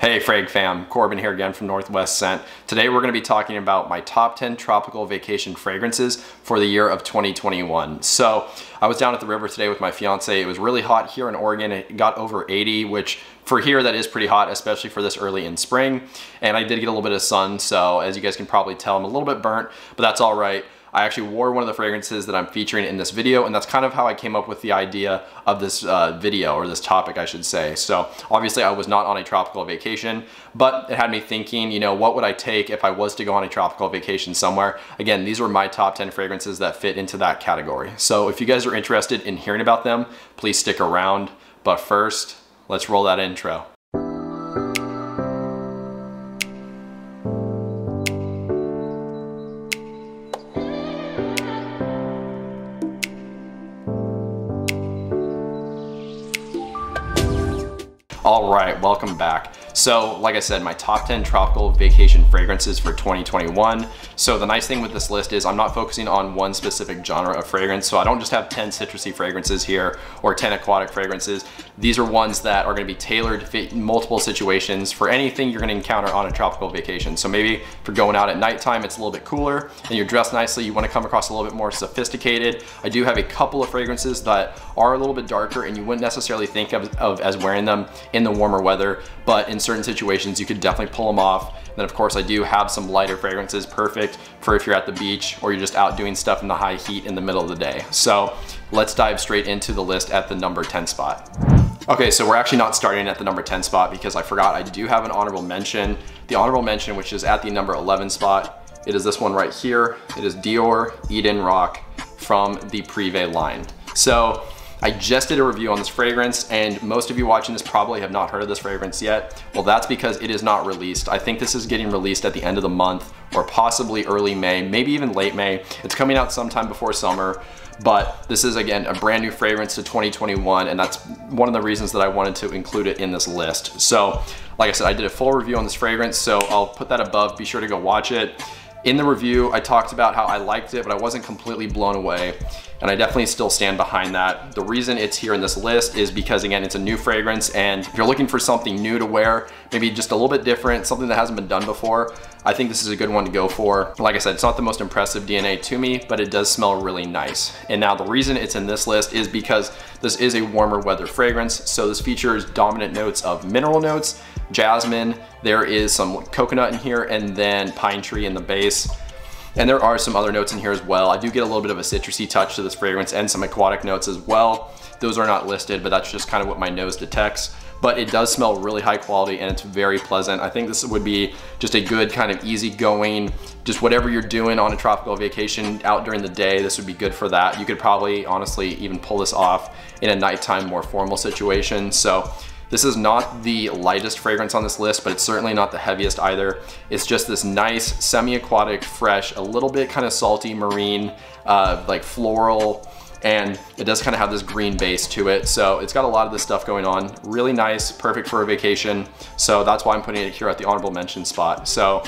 Hey Frag fam, Corbin here again from Northwest Scent. Today we're going to be talking about my top 10 tropical vacation fragrances for the year of 2021. So I was down at the river today with my fiance. It was really hot here in Oregon. It got over 80, which for here that is pretty hot, especially for this early in spring. And I did get a little bit of sun, so as you guys can probably tell, I'm a little bit burnt, but that's all right. I actually wore one of the fragrances that I'm featuring in this video, and that's kind of how I came up with the idea of this video, or this topic I should say. So obviously I was not on a tropical vacation, but it had me thinking, you know, what would I take if I was to go on a tropical vacation somewhere? Again, these were my top 10 fragrances that fit into that category. So if you guys are interested in hearing about them, please stick around. But first, let's roll that intro. All right, welcome back. So like I said, my top 10 tropical vacation fragrances for 2021. So the nice thing with this list is I'm not focusing on one specific genre of fragrance. So I don't just have 10 citrusy fragrances here or 10 aquatic fragrances. These are ones that are gonna be tailored to fit multiple situations for anything you're gonna encounter on a tropical vacation. So maybe if you're going out at nighttime, it's a little bit cooler and you're dressed nicely, you wanna come across a little bit more sophisticated. I do have a couple of fragrances that are a little bit darker and you wouldn't necessarily think of as wearing them in the warmer weather, but in certain situations you could definitely pull them off. And then of course I do have some lighter fragrances, perfect for if you're at the beach or you're just out doing stuff in the high heat in the middle of the day. So let's dive straight into the list at the number 10 spot. Okay, so we're actually not starting at the number 10 spot because I forgot I do have an honorable mention. The honorable mention, which is at the number 11 spot, it is this one right here. It is Dior Eden Rock from the Privé line. So I just did a review on this fragrance and most of you watching this probably have not heard of this fragrance yet. Well, that's because it is not released. I think this is getting released at the end of the month or possibly early May, maybe even late May. It's coming out sometime before summer, but this is again a brand new fragrance to 2021 and that's one of the reasons that I wanted to include it in this list. So like I said, I did a full review on this fragrance, so I'll put that above. Be sure to go watch it. In the review, I talked about how I liked it, but I wasn't completely blown away. And I definitely still stand behind that. The reason it's here in this list is because again, it's a new fragrance and if you're looking for something new to wear, maybe just a little bit different, something that hasn't been done before, I think this is a good one to go for. Like I said, it's not the most impressive DNA to me, but it does smell really nice. And now the reason it's in this list is because this is a warmer weather fragrance. So this features dominant notes of mineral notes, jasmine, there is some coconut in here, and then pine tree in the base. And there are some other notes in here as well. I do get a little bit of a citrusy touch to this fragrance and some aquatic notes as well. Those are not listed, but that's just kind of what my nose detects. But it does smell really high quality and it's very pleasant. I think this would be just a good kind of easygoing, just whatever you're doing on a tropical vacation out during the day, this would be good for that. You could probably honestly even pull this off in a nighttime, more formal situation. So this is not the lightest fragrance on this list, but it's certainly not the heaviest either. It's just this nice, semi-aquatic, fresh, a little bit kind of salty marine, like floral, and it does kind of have this green base to it. So it's got a lot of this stuff going on. Really nice, perfect for a vacation. So that's why I'm putting it here at the honorable mention spot. So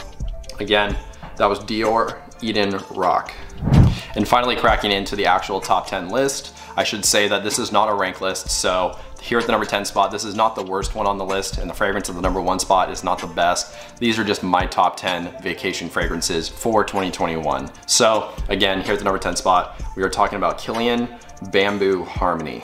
again, that was Dior Eden Rock. And finally cracking into the actual top 10 list, I should say that this is not a rank list. So here at the number 10 spot, this is not the worst one on the list, and the fragrance at the number 1 spot is not the best. These are just my top 10 vacation fragrances for 2021. So again, here at the number 10 spot, we are talking about Kilian Bamboo Harmony.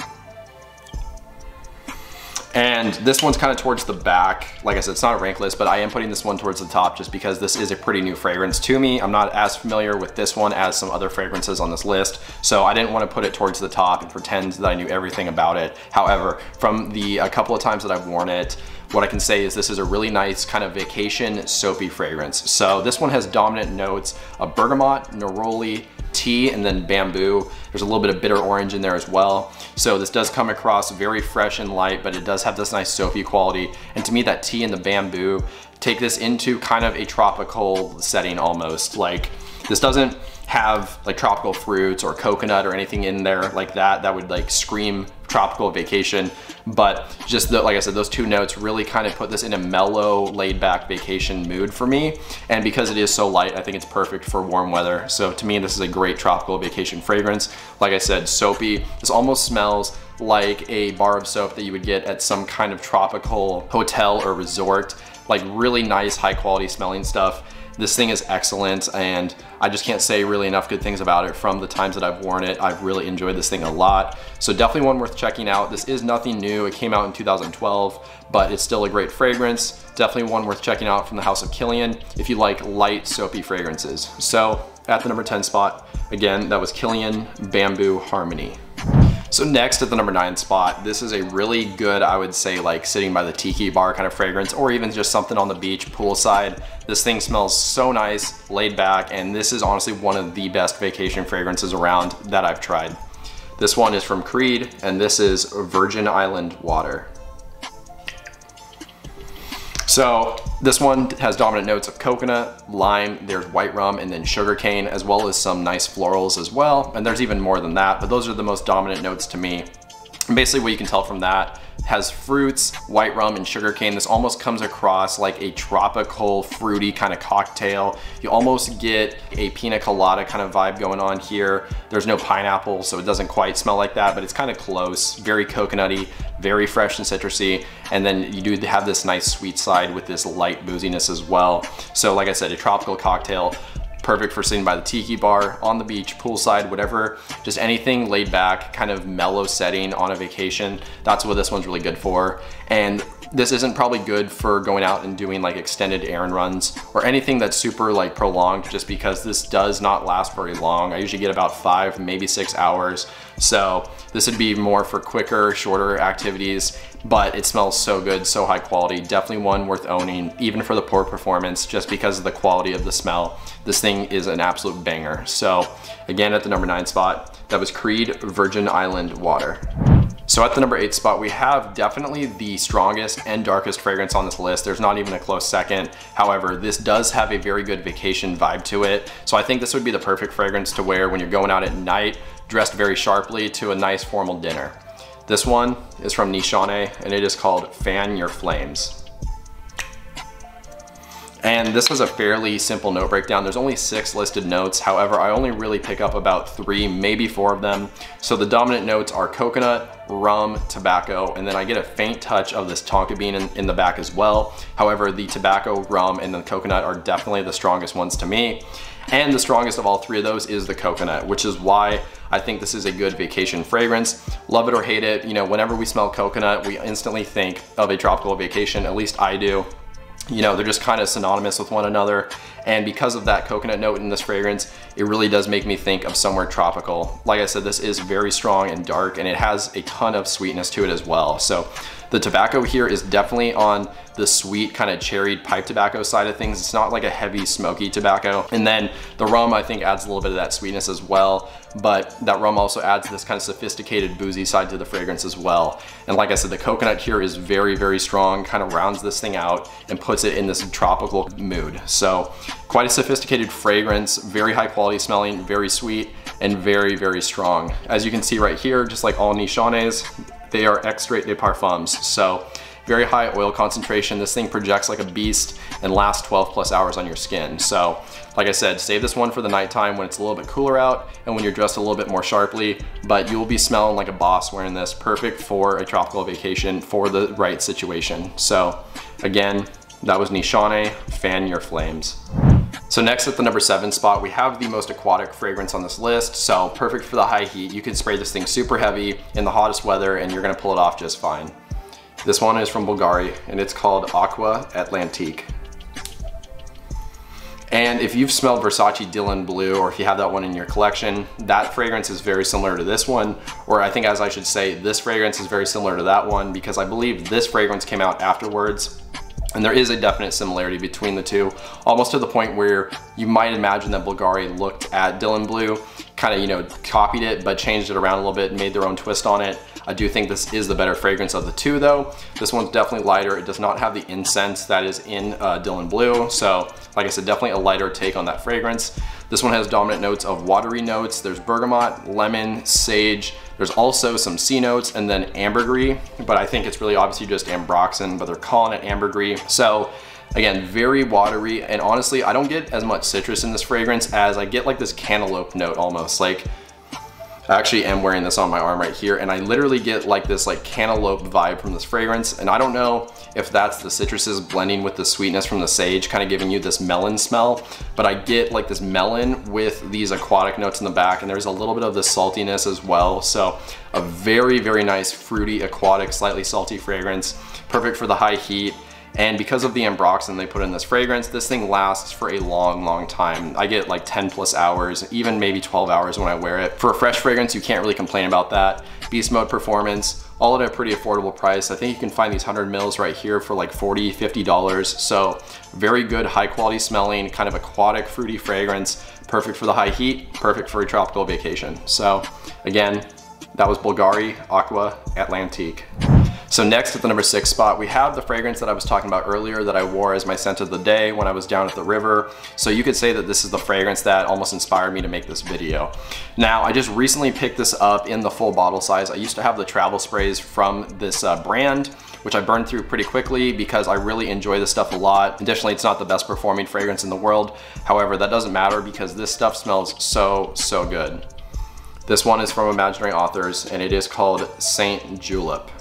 And this one's kind of towards the back. Like I said, it's not a rank list, but I am putting this one towards the top just because this is a pretty new fragrance to me. I'm not as familiar with this one as some other fragrances on this list, so I didn't want to put it towards the top and pretend that I knew everything about it. However, from the a couple of times that I've worn it, what I can say is this is a really nice kind of vacation soapy fragrance. So this one has dominant notes of bergamot, neroli, tea, and then bamboo. There's a little bit of bitter orange in there as well. So this does come across very fresh and light, but it does have this nice soapy quality. And to me, that tea and the bamboo take this into kind of a tropical setting almost. Like this doesn't have like tropical fruits or coconut or anything in there like that that would like scream tropical vacation, but just like I said, those two notes really kind of put this in a mellow, laid back vacation mood for me. And because it is so light, I think it's perfect for warm weather. So to me, this is a great tropical vacation fragrance. Like I said, soapy. This almost smells like a bar of soap that you would get at some kind of tropical hotel or resort. like really nice, high quality smelling stuff. This thing is excellent, and I just can't say really enough good things about it. From the times that I've worn it, I've really enjoyed this thing a lot. So definitely one worth checking out. This is nothing new. It came out in 2012, but it's still a great fragrance. Definitely one worth checking out from the house of Kilian if you like light, soapy fragrances. So at the number 10 spot, again, that was Kilian Bamboo Harmony. So next at the number 9 spot, this is a really good, I would say, like sitting by the tiki bar kind of fragrance, or even just something on the beach, poolside. This thing smells so nice, laid back, and this is honestly one of the best vacation fragrances around that I've tried. This one is from Creed, and this is Virgin Island Water. So this one has dominant notes of coconut, lime, there's white rum, and then sugarcane, as well as some nice florals as well. And there's even more than that, but those are the most dominant notes to me. And basically what you can tell from that, has fruits, white rum, and sugarcane. This almost comes across like a tropical, fruity kind of cocktail. You almost get a pina colada kind of vibe going on here. There's no pineapple, so it doesn't quite smell like that, but it's kind of close. Very coconutty, very fresh and citrusy. And then you do have this nice sweet side with this light booziness as well. So like I said, a tropical cocktail, perfect for sitting by the tiki bar, on the beach, poolside, whatever, just anything laid back, kind of mellow setting on a vacation. That's what this one's really good for. And this isn't probably good for going out and doing like extended errand runs or anything that's super like prolonged, just because this does not last very long. I usually get about 5, maybe 6 hours. So this would be more for quicker, shorter activities, but it smells so good, so high quality. Definitely one worth owning, even for the poor performance, just because of the quality of the smell. This thing is an absolute banger. So again, at the number 9 spot, that was Creed Virgin Island Water. So at the number 8 spot, we have definitely the strongest and darkest fragrance on this list. There's not even a close second. However, this does have a very good vacation vibe to it. So I think this would be the perfect fragrance to wear when you're going out at night, dressed very sharply to a nice formal dinner. This one is from Nishane, and it is called Fan Your Flames. And this was a fairly simple note breakdown. There's only 6 listed notes. However, I only really pick up about 3, maybe 4 of them. So the dominant notes are coconut, rum, tobacco, and then I get a faint touch of this tonka bean in the back as well. However, the tobacco, rum, and the coconut are definitely the strongest ones to me. And the strongest of all 3 of those is the coconut, which is why I think this is a good vacation fragrance. Love it or hate it, you know, whenever we smell coconut, we instantly think of a tropical vacation, at least I do. You know, they're just kind of synonymous with one another. And because of that coconut note in this fragrance, it really does make me think of somewhere tropical. Like I said, this is very strong and dark, and it has a ton of sweetness to it as well. So the tobacco here is definitely on the sweet kind of cherried pipe tobacco side of things. It's not like a heavy smoky tobacco. And then the rum, I think, adds a little bit of that sweetness as well. But that rum also adds this kind of sophisticated boozy side to the fragrance as well. And like I said, the coconut here is very, very strong, kind of rounds this thing out and puts it in this tropical mood. So quite a sophisticated fragrance, very high quality smelling, very sweet, and very, very strong. As you can see right here, just like all Nishanes, they are extrait de parfums. So very high oil concentration. This thing projects like a beast and lasts 12+ hours on your skin. So like I said, save this one for the nighttime when it's a little bit cooler out and when you're dressed a little bit more sharply, but you'll be smelling like a boss wearing this. Perfect for a tropical vacation for the right situation. So again, that was Nishane, Fan Your Flames. So next at the number 7 spot, we have the most aquatic fragrance on this list. So perfect for the high heat. You can spray this thing super heavy in the hottest weather and you're gonna pull it off just fine. This one is from Bulgari and it's called Aqua Atlantique. And if you've smelled Versace Dylan Blue, or if you have that one in your collection, that fragrance is very similar to this one. Or I think, as I should say, this fragrance is very similar to that one, because I believe this fragrance came out afterwards. And there is a definite similarity between the two, almost to the point where you might imagine that Bulgari looked at Dylan Blue, kind of, you know, copied it, but changed it around a little bit and made their own twist on it. I do think this is the better fragrance of the two though. This one's definitely lighter. It does not have the incense that is in Dylan Blue. So like I said, definitely a lighter take on that fragrance. This one has dominant notes of watery notes. There's bergamot, lemon, sage. There's also some C notes and then ambergris, but I think it's really obviously just ambroxan, but they're calling it ambergris. So again, very watery, and honestly, I don't get as much citrus in this fragrance as I get like this cantaloupe note almost. Like, I actually am wearing this on my arm right here, and I literally get like this like cantaloupe vibe from this fragrance. And I don't know if that's the citruses blending with the sweetness from the sage, kind of giving you this melon smell. But I get like this melon with these aquatic notes in the back, and there's a little bit of the saltiness as well. So a very, very nice fruity, aquatic, slightly salty fragrance, perfect for the high heat. And because of the ambroxan they put in this fragrance, this thing lasts for a long, long time. I get like 10+ hours, even maybe 12 hours when I wear it. For a fresh fragrance, you can't really complain about that. Beast mode performance, all at a pretty affordable price. I think you can find these 100 mils right here for like $40, $50. So very good, high quality smelling, kind of aquatic, fruity fragrance, perfect for the high heat, perfect for a tropical vacation. So again, that was Bulgari Aqua Atlantique. So next at the number 6 spot, we have the fragrance that I was talking about earlier that I wore as my scent of the day when I was down at the river. So you could say that this is the fragrance that almost inspired me to make this video. Now, I just recently picked this up in the full bottle size. I used to have the travel sprays from this brand, which I burned through pretty quickly because I really enjoy this stuff a lot. Additionally, it's not the best performing fragrance in the world. However, that doesn't matter because this stuff smells so, so good. This one is from Imaginary Authors, and it is called Saint Julep.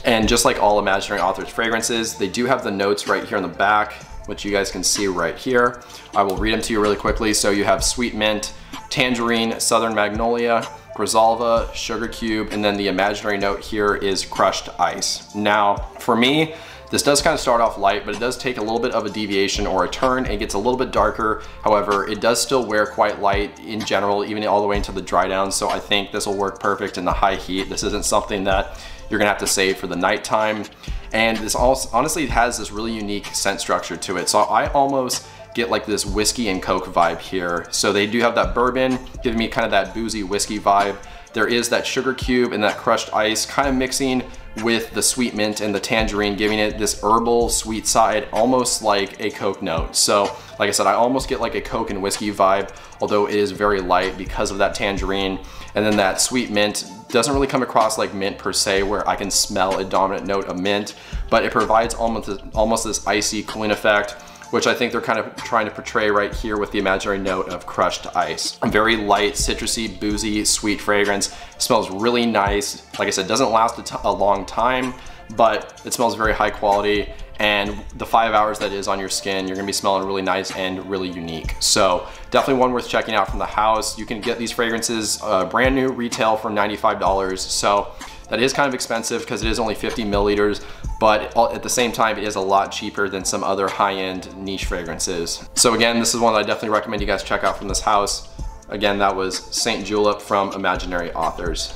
And just like all Imaginary Authors fragrances, they do have the notes right here on the back, which you guys can see right here. I will read them to you really quickly. So you have sweet mint, tangerine, southern magnolia, grisalva, sugar cube, and then the imaginary note here is crushed ice. Now, for me, this does kind of start off light, but it does take a little bit of a deviation or a turn. It gets a little bit darker. However, it does still wear quite light in general, even all the way into the dry down. So I think this will work perfect in the high heat. This isn't something that you're gonna have to save for the nighttime. And this also, honestly, has this really unique scent structure to it. So I almost get like this whiskey and Coke vibe here. So they do have that bourbon, giving me kind of that boozy whiskey vibe. There is that sugar cube and that crushed ice kind of mixing with the sweet mint and the tangerine, giving it this herbal sweet side, almost like a Coke note. So like I said, I almost get like a Coke and whiskey vibe, although it is very light because of that tangerine. And then that sweet mint doesn't really come across like mint per se, where I can smell a dominant note of mint, but it provides almost this icy cooling effect, which I think they're kind of trying to portray right here with the imaginary note of crushed ice. A very light, citrusy, boozy, sweet fragrance. It smells really nice. Like I said, doesn't last a long time, but it smells very high quality. And the 5 hours that is on your skin, you're gonna be smelling really nice and really unique. So definitely one worth checking out from the house. You can get these fragrances brand new retail for $95. So that is kind of expensive because it is only 50 milliliters, but at the same time, it is a lot cheaper than some other high-end niche fragrances. So again, this is one that I definitely recommend you guys check out from this house. Again, that was Saint Julep from Imaginary Authors.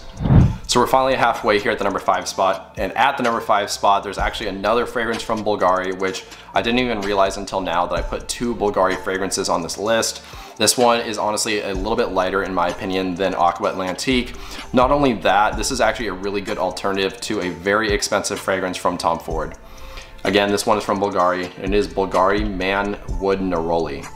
So we're finally halfway here at the number 5 spot, and at the number 5 spot, there's actually another fragrance from Bulgari, which I didn't even realize until now that I put 2 Bulgari fragrances on this list. This one is honestly a little bit lighter in my opinion than Aqua Atlantique. Not only that, this is actually a really good alternative to a very expensive fragrance from Tom Ford. Again, this one is from Bulgari, and it is Bulgari Man Wood Neroli.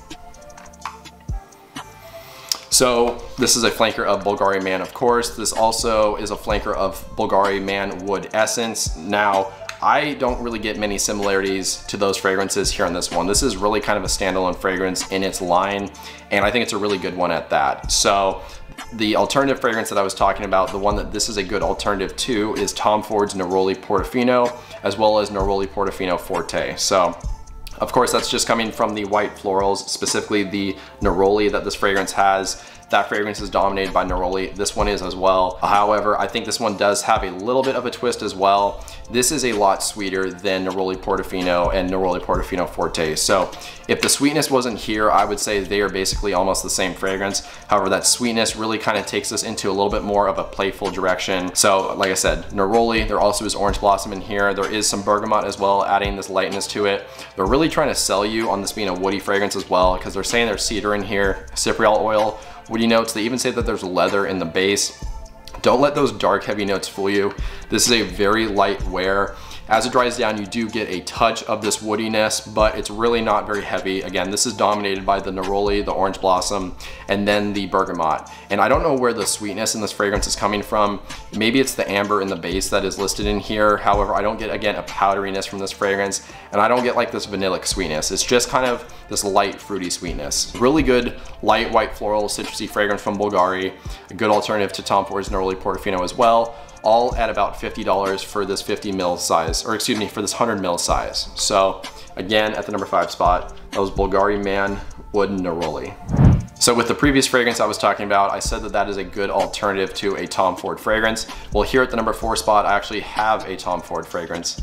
So this is a flanker of Bulgari Man, of course. This also is a flanker of Bulgari Man Wood Essence. Now, I don't really get many similarities to those fragrances here on this one. This is really kind of a standalone fragrance in its line, and I think it's a really good one at that. So the alternative fragrance that I was talking about, the one that this is a good alternative to, is Tom Ford's Neroli Portofino, as well as Neroli Portofino Forte. So of course, that's just coming from the white florals, specifically the neroli that this fragrance has. That fragrance is dominated by neroli. This one is as well. However, I think this one does have a little bit of a twist as well. This is a lot sweeter than Neroli Portofino and Neroli Portofino Forte. So if the sweetness wasn't here, I would say they are basically almost the same fragrance. However, that sweetness really kind of takes us into a little bit more of a playful direction. So like I said, neroli, there also is orange blossom in here. There is some bergamot as well, adding this lightness to it. They're really trying to sell you on this being a woody fragrance as well, because they're saying there's cedar in here, cypriol oil, woody notes. They even say that there's leather in the base. Don't let those dark, heavy notes fool you. This is a very light wear. As it dries down, you do get a touch of this woodiness, but it's really not very heavy. Again, this is dominated by the neroli, the orange blossom, and then the bergamot. And I don't know where the sweetness in this fragrance is coming from. Maybe it's the amber in the base that is listed in here. However, I don't get, again, a powderiness from this fragrance, and I don't get like this vanillic sweetness. It's just kind of this light, fruity sweetness. Really good, light, white floral, citrusy fragrance from Bulgari. A good alternative to Tom Ford's Neroli Portofino as well. all at about $50 for this 50 ml size, or excuse me, for this 100 ml size. So again, at the number 5 spot, that was Bulgari Man Wood Neroli. So with the previous fragrance I was talking about, I said that that is a good alternative to a Tom Ford fragrance. Well, here at the number 4 spot, I actually have a Tom Ford fragrance.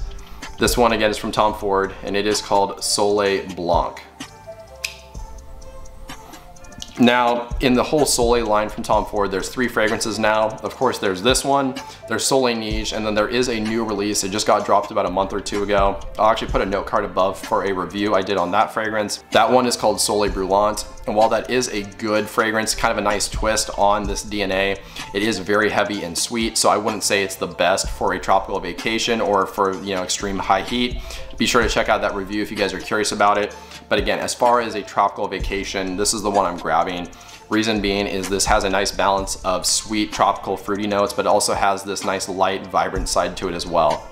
This one again is from Tom Ford, and it is called Soleil Blanc. Now, in the whole Soleil line from Tom Ford, there's 3 fragrances now. Of course, there's this one, there's Soleil Niche, and then there is a new release. It just got dropped about a month or 2 ago. I'll actually put a note card above for a review I did on that fragrance. That one is called Soleil Brûlant, and while that is a good fragrance, kind of a nice twist on this DNA, it is very heavy and sweet, so I wouldn't say it's the best for a tropical vacation or for, you know, extreme high heat. Be sure to check out that review if you guys are curious about it. But again, as far as a tropical vacation, this is the one I'm grabbing. Reason being is this has a nice balance of sweet tropical fruity notes, but it also has this nice light, vibrant side to it as well.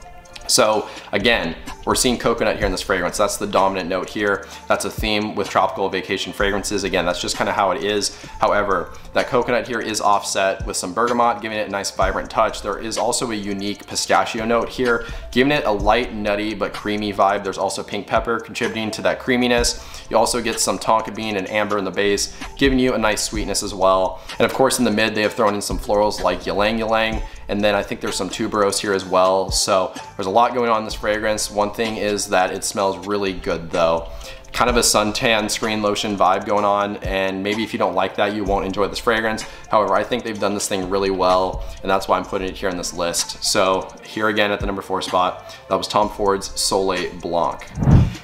So again, we're seeing coconut here in this fragrance. That's the dominant note here. That's a theme with tropical vacation fragrances. Again, that's just kind of how it is. However, that coconut here is offset with some bergamot, giving it a nice vibrant touch. There is also a unique pistachio note here, giving it a light, nutty, but creamy vibe. There's also pink pepper contributing to that creaminess. You also get some tonka bean and amber in the base, giving you a nice sweetness as well. And of course, in the mid, they have thrown in some florals like ylang ylang. And then I think there's some tuberose here as well. So there's a lot going on in this fragrance. One thing is that it smells really good though. Kind of a suntan screen lotion vibe going on, and maybe if you don't like that, you won't enjoy this fragrance. However, I think they've done this thing really well, and that's why I'm putting it here in this list. So here again at the number 4 spot, that was Tom Ford's Soleil Blanc.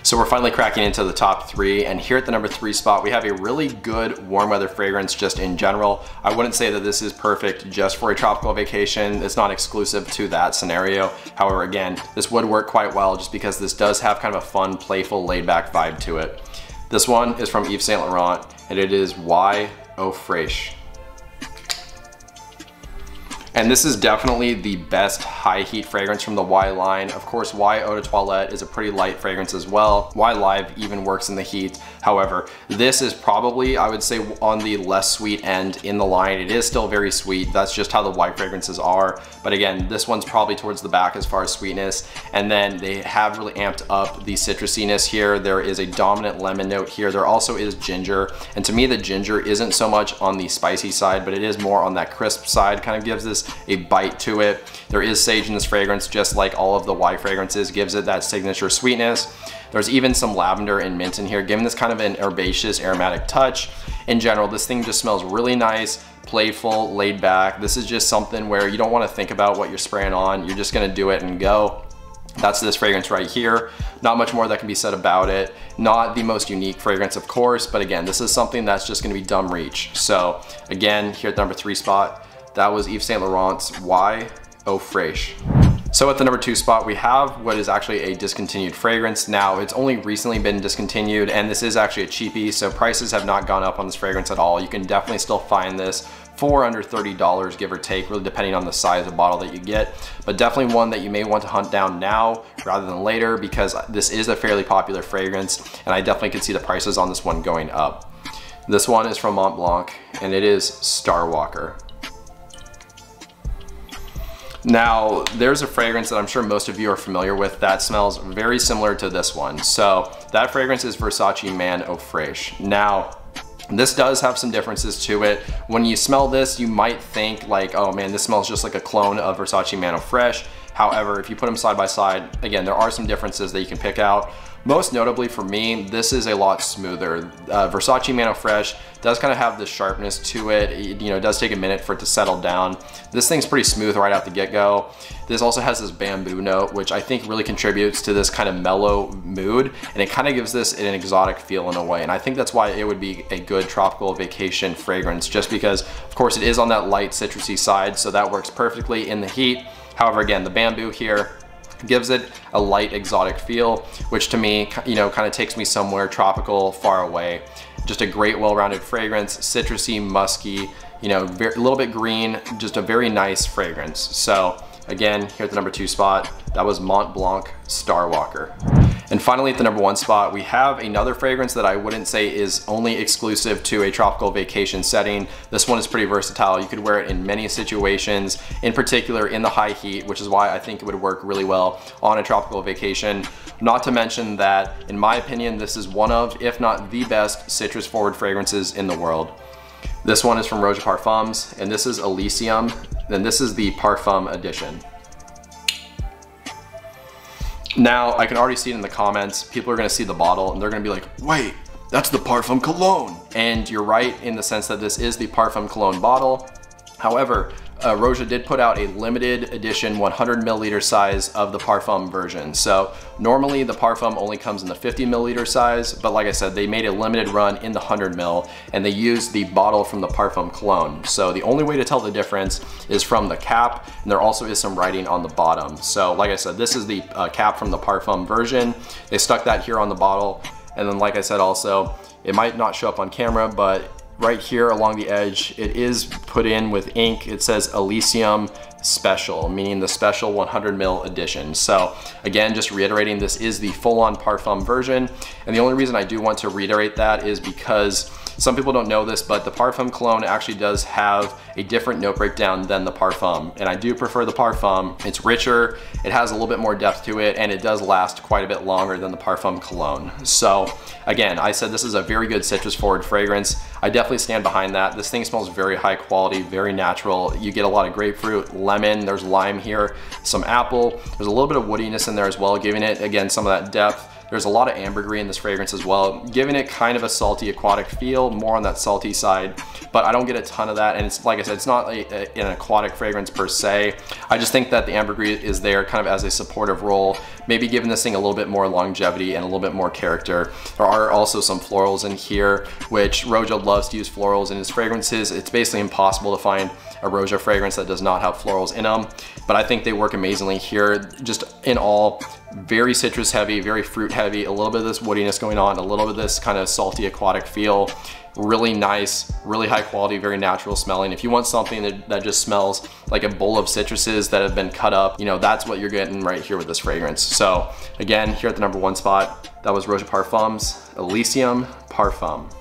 So we're finally cracking into the top 3, and here at the number 3 spot, we have a really good warm weather fragrance just in general. I wouldn't say that this is perfect just for a tropical vacation. It's not exclusive to that scenario. However, again, this would work quite well just because this does have kind of a fun, playful, laid-back vibe to it. This one is from Yves Saint Laurent, and it is Y Eau Fraiche. And this is definitely the best high heat fragrance from the Y line. Of course, Y Eau de Toilette is a pretty light fragrance as well. Y Live even works in the heat. However, this is probably, I would say, on the less sweet end in the line. It is still very sweet. That's just how the Y fragrances are. But again, this one's probably towards the back as far as sweetness. And then they have really amped up the citrusiness here. There is a dominant lemon note here. There also is ginger. And to me, the ginger isn't so much on the spicy side, but it is more on that crisp side, kind of gives this a bite to it. There is sage in this fragrance, just like all of the Y fragrances, gives it that signature sweetness. There's even some lavender and mint in here, giving this kind of an herbaceous aromatic touch. In general, this thing just smells really nice, playful, laid back. This is just something where you don't want to think about what you're spraying on. You're just gonna do it and go. That's this fragrance right here. Not much more that can be said about it. Not the most unique fragrance, of course, but again, this is something that's just gonna be dumb reach. So again, here at the number 3 spot, that was Yves Saint Laurent's Y Eau Fraiche. So at the number 2 spot, we have what is actually a discontinued fragrance. Now, it's only recently been discontinued, and this is actually a cheapie, so prices have not gone up on this fragrance at all. You can definitely still find this for under $30, give or take, really depending on the size of bottle that you get. But definitely one that you may want to hunt down now rather than later, because this is a fairly popular fragrance, and I definitely could see the prices on this one going up. This one is from Mont Blanc, and it is Starwalker. Now, there's a fragrance that I'm sure most of you are familiar with that smells very similar to this one. So that fragrance is Versace Man Eau Fraiche. Now, this does have some differences to it. When you smell this, you might think like, oh man, this smells just like a clone of Versace Man Eau Fraiche. However, if you put them side by side, again, there are some differences that you can pick out. Most notably for me, this is a lot smoother. Versace Man Eau Fraiche does kind of have this sharpness to it. It does take a minute for it to settle down. This thing's pretty smooth right out the get-go. This also has this bamboo note, which I think really contributes to this kind of mellow mood, and it kind of gives this an exotic feel in a way. And I think that's why it would be a good tropical vacation fragrance, just because, of course, it is on that light citrusy side, so that works perfectly in the heat. However, again, the bamboo here gives it a light exotic feel, which to me, kind of takes me somewhere tropical, far away. Just a great, well-rounded fragrance, citrusy, musky, a little bit green, just a very nice fragrance. So again, here at the number 2 spot, that was Mont Blanc Starwalker. And finally, at the number 1 spot, we have another fragrance that I wouldn't say is only exclusive to a tropical vacation setting. This one is pretty versatile. You could wear it in many situations, in particular in the high heat, which is why I think it would work really well on a tropical vacation. Not to mention that, in my opinion, this is one of, if not the best, citrus forward fragrances in the world. This one is from Roja Parfums, and this is Elysium, and this is the Parfum edition. Now, I can already see it in the comments. People are gonna see the bottle and they're gonna be like, wait, that's the Parfum Cologne. And you're right in the sense that this is the Parfum Cologne bottle. However, Roja did put out a limited edition 100 milliliter size of the Parfum version. So normally the Parfum only comes in the 50 milliliter size, but like I said, they made a limited run in the 100 ml and they used the bottle from the Parfum Cologne. So the only way to tell the difference is from the cap, and there also is some writing on the bottom. So like I said, this is the cap from the Parfum version. They stuck that here on the bottle. And then like I said also, it might not show up on camera, but right here along the edge, it is put in with ink. It says Elysium Special, meaning the special 100 ml edition. So again, just reiterating, this is the full-on Parfum version. And the only reason I do want to reiterate that is because some people don't know this, but the Parfum Cologne actually does have a different note breakdown than the Parfum. And I do prefer the Parfum. It's richer, it has a little bit more depth to it, and it does last quite a bit longer than the Parfum Cologne. So again, I said this is a very good citrus forward fragrance. I definitely stand behind that. This thing smells very high quality, very natural. You get a lot of grapefruit, lemon, there's lime here, some apple. There's a little bit of woodiness in there as well, giving it, again, some of that depth. There's a lot of ambergris in this fragrance as well, giving it kind of a salty aquatic feel, more on that salty side, but I don't get a ton of that. And it's, like I said, it's not an aquatic fragrance per se. I just think that the ambergris is there kind of as a supportive role, maybe giving this thing a little bit more longevity and a little bit more character. There are also some florals in here, which Roja loves to use florals in his fragrances. It's basically impossible to find a Roja fragrance that does not have florals in them, but I think they work amazingly here. Just in all, very citrus heavy, very fruit heavy, a little bit of this woodiness going on, a little bit of this kind of salty aquatic feel. Really nice, really high quality, very natural smelling. If you want something that just smells like a bowl of citruses that have been cut up, you know, that's what you're getting right here with this fragrance. So again, here at the number 1 spot, that was Roja Parfums Elysium Parfum.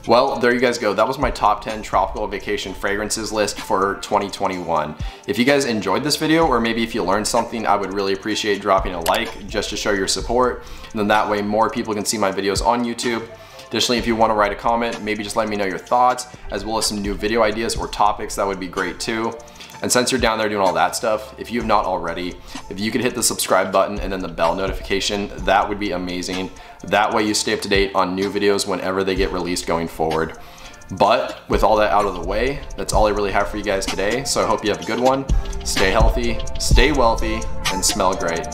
Well, there you guys go. That was my top 10 tropical vacation fragrances list for 2021. If you guys enjoyed this video, or maybe if you learned something, I would really appreciate dropping a like just to show your support. And then that way more people can see my videos on YouTube. Additionally, if you want to write a comment, maybe just let me know your thoughts, as well as some new video ideas or topics, that would be great too. And since you're down there doing all that stuff, if you have not already, if you could hit the subscribe button and then the bell notification, that would be amazing. That way you stay up to date on new videos whenever they get released going forward. But with all that out of the way, that's all I really have for you guys today. So I hope you have a good one. Stay healthy, stay wealthy, and smell great.